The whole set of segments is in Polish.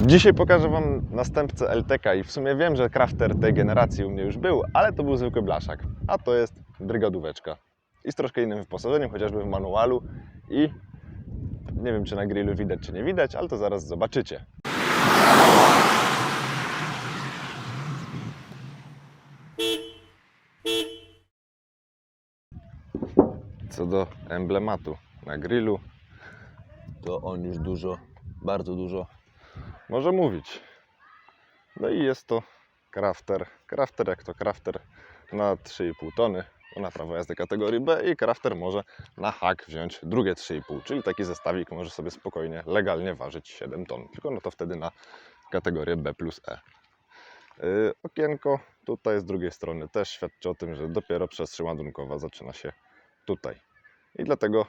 Dzisiaj pokażę Wam następcę LTK i w sumie wiem, że crafter tej generacji u mnie już był, ale to był zwykły blaszak, a to jest brygadóweczka i z troszkę innym wyposażeniem, chociażby w manualu i nie wiem, czy na grillu widać, czy nie widać, ale to zaraz zobaczycie. Co do emblematu na grillu, to on już dużo, bardzo dużo może mówić. No i jest to crafter. Crafter jak to crafter na 3,5 tony, na prawo jazdy kategorii B, i crafter może na hak wziąć drugie 3,5, czyli taki zestawik może sobie spokojnie, legalnie ważyć 7 ton, tylko no to wtedy na kategorię B plus E. Okienko tutaj z drugiej strony też świadczy o tym, że dopiero przestrzeń ładunkowa zaczyna się tutaj. I dlatego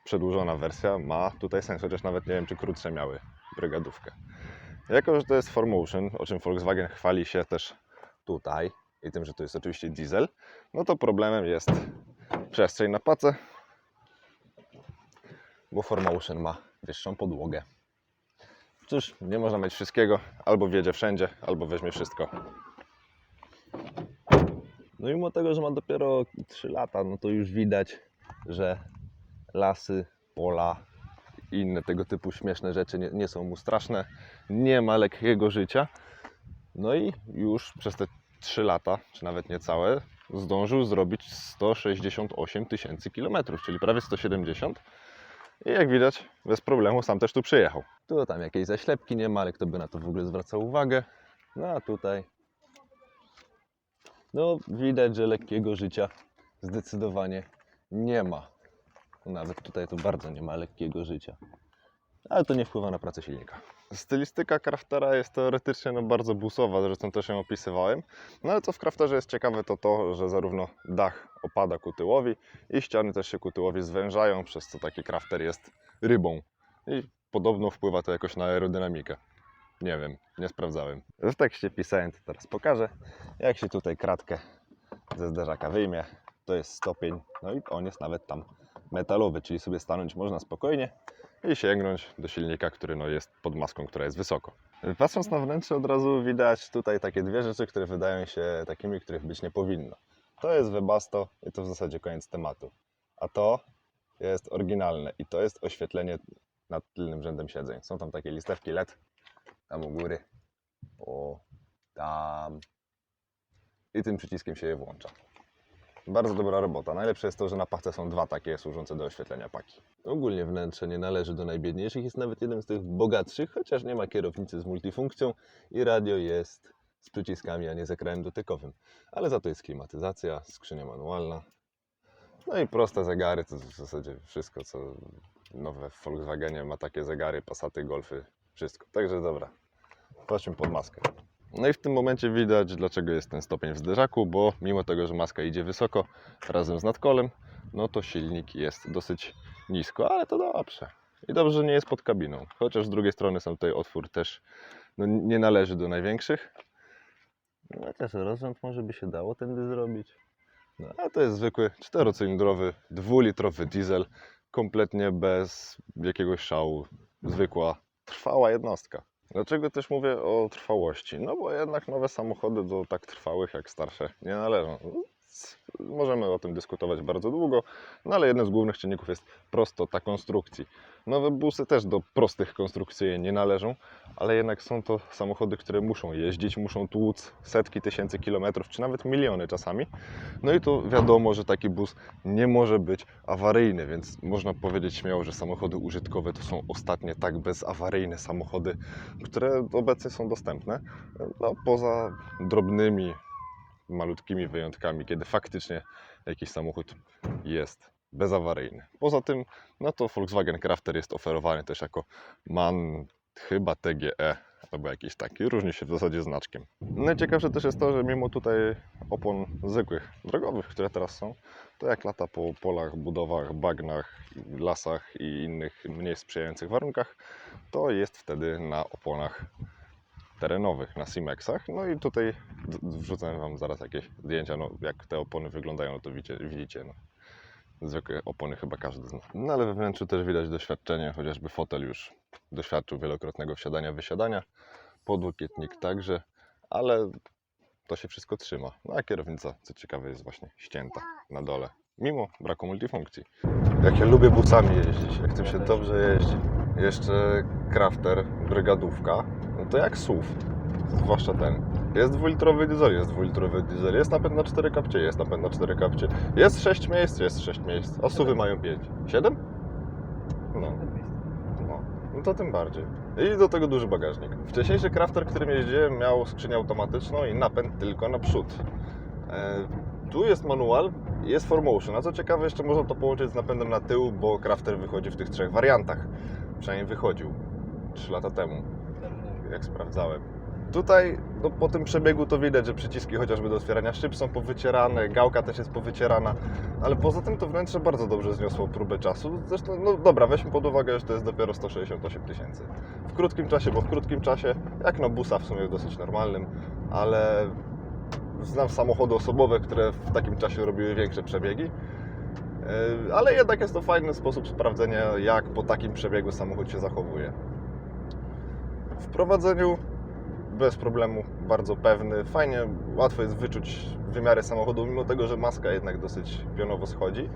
przedłużona wersja ma tutaj sens, chociaż nawet nie wiem, czy krótsze miały brygadówkę. Jako że to jest 4Motion, o czym Volkswagen chwali się też tutaj i tym, że to jest oczywiście diesel, no to problemem jest przestrzeń na pacę, bo 4Motion ma wyższą podłogę. Cóż, nie można mieć wszystkiego, albo wjedzie wszędzie, albo weźmie wszystko. No i mimo tego, że ma dopiero 3 lata, no to już widać, że lasy, pola i inne tego typu śmieszne rzeczy nie są mu straszne. Nie ma lekkiego życia. No i już przez te 3 lata, czy nawet niecałe, zdążył zrobić 168 tysięcy kilometrów, czyli prawie 170. I jak widać, bez problemu sam też tu przyjechał. Tu tam jakiejś zaślepki nie ma, ale kto by na to w ogóle zwracał uwagę. No a tutaj no widać, że lekkiego życia zdecydowanie nie ma. Nawet tutaj to bardzo nie ma lekkiego życia. Ale to nie wpływa na pracę silnika. Stylistyka craftera jest teoretycznie bardzo busowa, zresztą też ją opisywałem. No ale co w crafterze jest ciekawe, to to, że zarówno dach opada ku tyłowi i ściany też się ku tyłowi zwężają, przez co taki crafter jest rybą. I podobno wpływa to jakoś na aerodynamikę. Nie wiem, nie sprawdzałem. W tekście pisałem, to teraz pokażę. Jak się tutaj kratkę ze zderzaka wyjmie, to jest stopień, no i on jest nawet tam metalowy, czyli sobie stanąć można spokojnie i sięgnąć do silnika, który no jest pod maską, która jest wysoko. Patrząc na wnętrze, od razu widać tutaj takie dwie rzeczy, które wydają się takimi, których być nie powinno. To jest Webasto i to w zasadzie koniec tematu. A to jest oryginalne i to jest oświetlenie nad tylnym rzędem siedzeń. Są tam takie listewki LED, tam u góry, o, tam, i tym przyciskiem się je włącza. Bardzo dobra robota. Najlepsze jest to, że na pachce są dwa takie służące do oświetlenia paki. Ogólnie wnętrze nie należy do najbiedniejszych, jest nawet jednym z tych bogatszych, chociaż nie ma kierownicy z multifunkcją i radio jest z przyciskami, a nie z ekranem dotykowym. Ale za to jest klimatyzacja, skrzynia manualna, no i proste zegary, to w zasadzie wszystko, co nowe w Volkswagenie ma takie zegary, Passaty, Golfy, wszystko. Także dobra, patrzmy pod maskę. No i w tym momencie widać, dlaczego jest ten stopień w zderzaku, bo mimo tego, że maska idzie wysoko razem z nadkolem, no to silnik jest dosyć nisko, ale to dobrze. I dobrze, że nie jest pod kabiną. Chociaż z drugiej strony sam tutaj otwór też no, nie należy do największych. No, chociaż rozrząd może by się dało tędy zrobić. No, a to jest zwykły 4-cylindrowy, 2-litrowy diesel, kompletnie bez jakiegoś szału. Zwykła, trwała jednostka. Dlaczego też mówię o trwałości? No bo jednak nowe samochody do tak trwałych jak starsze nie należą. Możemy o tym dyskutować bardzo długo, no ale jednym z głównych czynników jest prostota konstrukcji. Nowe busy też do prostych konstrukcji nie należą, ale jednak są to samochody, które muszą jeździć, muszą tłuc setki tysięcy kilometrów, czy nawet miliony czasami. No i to wiadomo, że taki bus nie może być awaryjny, więc można powiedzieć śmiało, że samochody użytkowe to są ostatnie tak bezawaryjne samochody, które obecnie są dostępne, no, poza drobnymi, malutkimi wyjątkami, kiedy faktycznie jakiś samochód jest bezawaryjny. Poza tym, no to Volkswagen Crafter jest oferowany też jako MAN, chyba TGE, albo jakiś taki, różni się w zasadzie znaczkiem. Najciekawsze też jest to, że mimo tutaj opon zwykłych, drogowych, które teraz są, to jak lata po polach, budowach, bagnach, lasach i innych mniej sprzyjających warunkach, to jest wtedy na oponach terenowych, na Simexach. No i tutaj wrzucę Wam zaraz jakieś zdjęcia, no jak te opony wyglądają, no to widzicie, no. Zwykłe opony chyba każdy zna. No ale we wnętrzu też widać doświadczenie, chociażby fotel już doświadczył wielokrotnego wsiadania-wysiadania, podłokietnik także, ale to się wszystko trzyma. No a kierownica, co ciekawe, jest właśnie ścięta na dole, mimo braku multifunkcji. Jak ja lubię busami jeździć, jak tym się dobrze jeździ. Jeszcze Crafter, brygadówka, no to jak SUV, zwłaszcza ten. Jest 2-litrowy diesel, jest 2-litrowy diesel, jest napęd na 4 kapcie, jest napęd na 4 kapcie, jest 6 miejsc, jest 6 miejsc, a SUVy mają 5. 7? No. No to tym bardziej. I do tego duży bagażnik. Wcześniejszy Crafter, którym jeździłem, miał skrzynię automatyczną i napęd tylko na przód. Tu jest manual, jest 4Motion, a co ciekawe, jeszcze można to połączyć z napędem na tył, bo Crafter wychodzi w tych 3 wariantach. Przynajmniej wychodził 3 lata temu, jak sprawdzałem. Tutaj no, po tym przebiegu to widać, że przyciski chociażby do otwierania szyb są powycierane, gałka też jest powycierana, ale poza tym to wnętrze bardzo dobrze zniosło próbę czasu. Zresztą, no dobra, weźmy pod uwagę, że to jest dopiero 168 000. W krótkim czasie, bo w krótkim czasie, jak na busa w sumie dosyć normalnym, ale znam samochody osobowe, które w takim czasie robiły większe przebiegi. Ale jednak jest to fajny sposób sprawdzenia, jak po takim przebiegu samochód się zachowuje. W prowadzeniu bez problemu, bardzo pewny. Fajnie, łatwo jest wyczuć wymiary samochodu, mimo tego, że maska jednak dosyć pionowo schodzi.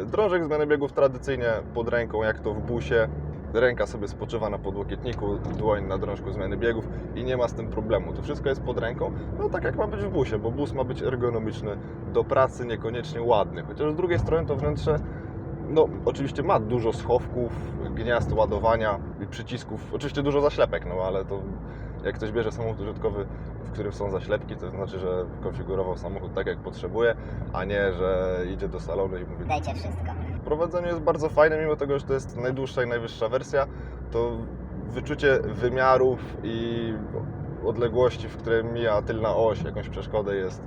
Drążek zmiany biegów tradycyjnie pod ręką, jak to w busie. Ręka sobie spoczywa na podłokietniku, dłoń na drążku zmiany biegów i nie ma z tym problemu. To wszystko jest pod ręką, no tak jak ma być w busie, bo bus ma być ergonomiczny, do pracy niekoniecznie ładny. Chociaż z drugiej strony to wnętrze, no oczywiście ma dużo schowków, gniazd ładowania i przycisków, oczywiście dużo zaślepek, no ale to jak ktoś bierze samochód użytkowy, w którym są zaślepki, to znaczy, że konfigurował samochód tak jak potrzebuje, a nie, że idzie do salonu i mówi: dajcie wszystko. Prowadzenie jest bardzo fajne, mimo tego, że to jest najdłuższa i najwyższa wersja, to wyczucie wymiarów i odległości, w której mija tylna oś, jakąś przeszkodę, jest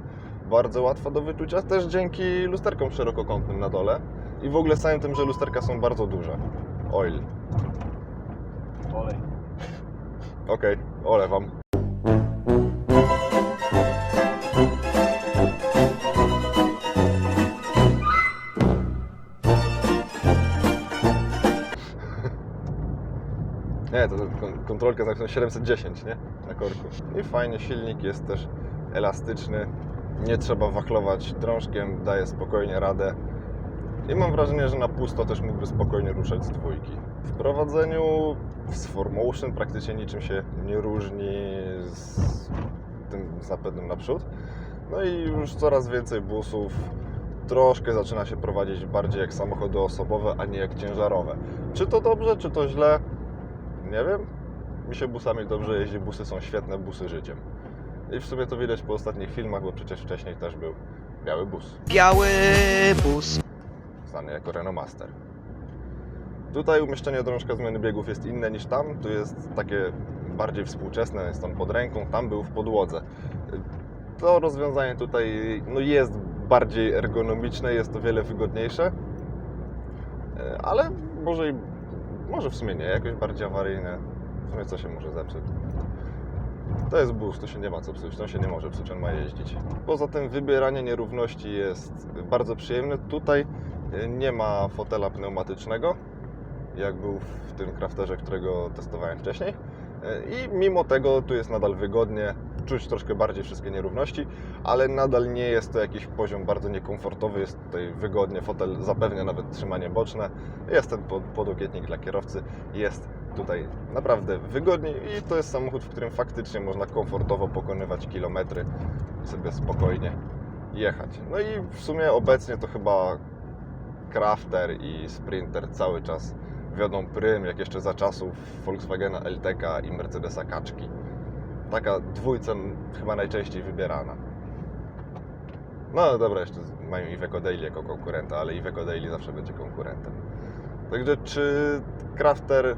bardzo łatwa do wyczucia, też dzięki lusterkom szerokokątnym na dole i w ogóle z samym tym, że lusterka są bardzo duże. Oil. Olej. Okej, olewam. Nie, to kontrolka z napisem 710, nie? Na korku. I fajnie, silnik jest też elastyczny. Nie trzeba wachlować drążkiem, daje spokojnie radę. I mam wrażenie, że na pusto też mógłby spokojnie ruszać z dwójki. W prowadzeniu z 4Motion praktycznie niczym się nie różni z tym napędem naprzód. No i już coraz więcej busów troszkę zaczyna się prowadzić bardziej jak samochody osobowe, a nie jak ciężarowe. Czy to dobrze, czy to źle? Nie wiem. Mi się busami dobrze jeździ, busy są świetne, busy życiem. I w sumie to widać po ostatnich filmach, bo przecież wcześniej też był biały bus. Biały bus. Znany jako Renault Master. Tutaj umieszczenie drążka zmiany biegów jest inne niż tam. Tu jest takie bardziej współczesne, jest on pod ręką, tam był w podłodze. To rozwiązanie tutaj no, jest bardziej ergonomiczne, jest to wiele wygodniejsze, ale może w sumie nie, jakoś bardziej awaryjne. W sumie co się może zepsuć? To jest bus, to się nie ma co psuć, to się nie może psuć, on ma jeździć. Poza tym wybieranie nierówności jest bardzo przyjemne. Tutaj nie ma fotela pneumatycznego, jak był w tym Crafterze, którego testowałem wcześniej. I mimo tego tu jest nadal wygodnie, czuć troszkę bardziej wszystkie nierówności, ale nadal nie jest to jakiś poziom bardzo niekomfortowy, jest tutaj wygodnie, fotel zapewnia nawet trzymanie boczne, jest ten podłokietnik dla kierowcy, jest tutaj naprawdę wygodnie i to jest samochód, w którym faktycznie można komfortowo pokonywać kilometry i sobie spokojnie jechać. No i w sumie obecnie to chyba Crafter i Sprinter cały czas wiodą prym, jak jeszcze za czasów Volkswagena LTK i Mercedesa Kaczki. Taka dwójca chyba najczęściej wybierana. No dobra, jeszcze mają Iveco Daily jako konkurenta, ale Iveco Daily zawsze będzie konkurentem. Także czy Crafter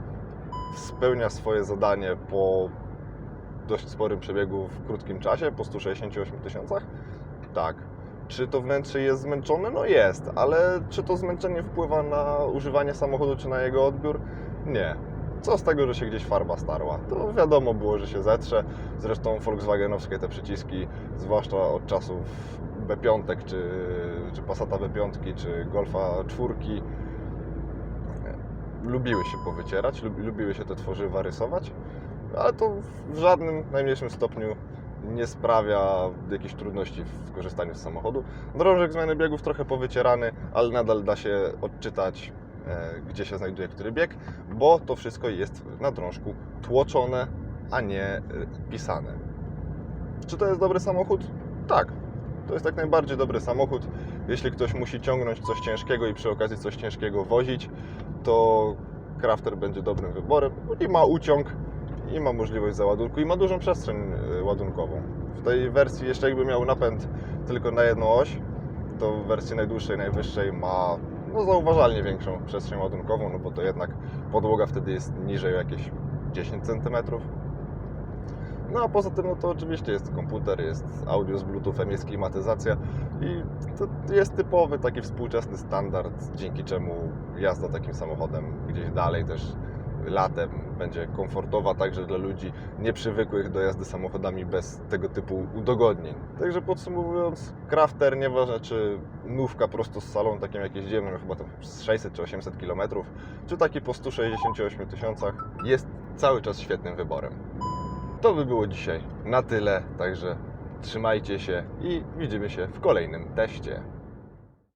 spełnia swoje zadanie po dość sporym przebiegu w krótkim czasie, po 168 000? Tak. Czy to wnętrze jest zmęczone? No jest, ale czy to zmęczenie wpływa na używanie samochodu, czy na jego odbiór? Nie. Co z tego, że się gdzieś farba starła? To wiadomo było, że się zetrze. Zresztą volkswagenowskie te przyciski, zwłaszcza od czasów B5, czy Passata B5, czy Golfa 4, lubiły się powycierać, lubiły się te tworzywa rysować, ale to w żadnym najmniejszym stopniu nie sprawia jakichś trudności w korzystaniu z samochodu. Drążek zmiany biegów trochę powycierany, ale nadal da się odczytać, gdzie się znajduje który bieg, bo to wszystko jest na drążku tłoczone, a nie pisane. Czy to jest dobry samochód? Tak. To jest jak najbardziej dobry samochód. Jeśli ktoś musi ciągnąć coś ciężkiego i przy okazji coś ciężkiego wozić, to Crafter będzie dobrym wyborem. I ma uciąg, i ma możliwość załadunku, i ma dużą przestrzeń ładunkową. W tej wersji jeszcze jakby miał napęd tylko na jedną oś, to w wersji najdłuższej, najwyższej ma zauważalnie większą przestrzeń ładunkową, no bo to jednak podłoga wtedy jest niżej o jakieś 10 cm. No a poza tym, no to oczywiście jest komputer, jest audio z Bluetoothem, jest klimatyzacja i to jest typowy taki współczesny standard, dzięki czemu jazda takim samochodem gdzieś dalej też latem będzie komfortowa także dla ludzi nieprzywykłych do jazdy samochodami bez tego typu udogodnień. Także podsumowując, Crafter, nieważne czy nówka prosto z salonu, takim jak jeździłem, chyba tam 600 czy 800 km, czy taki po 168 tysiącach, jest cały czas świetnym wyborem. To by było dzisiaj na tyle, także trzymajcie się i widzimy się w kolejnym teście.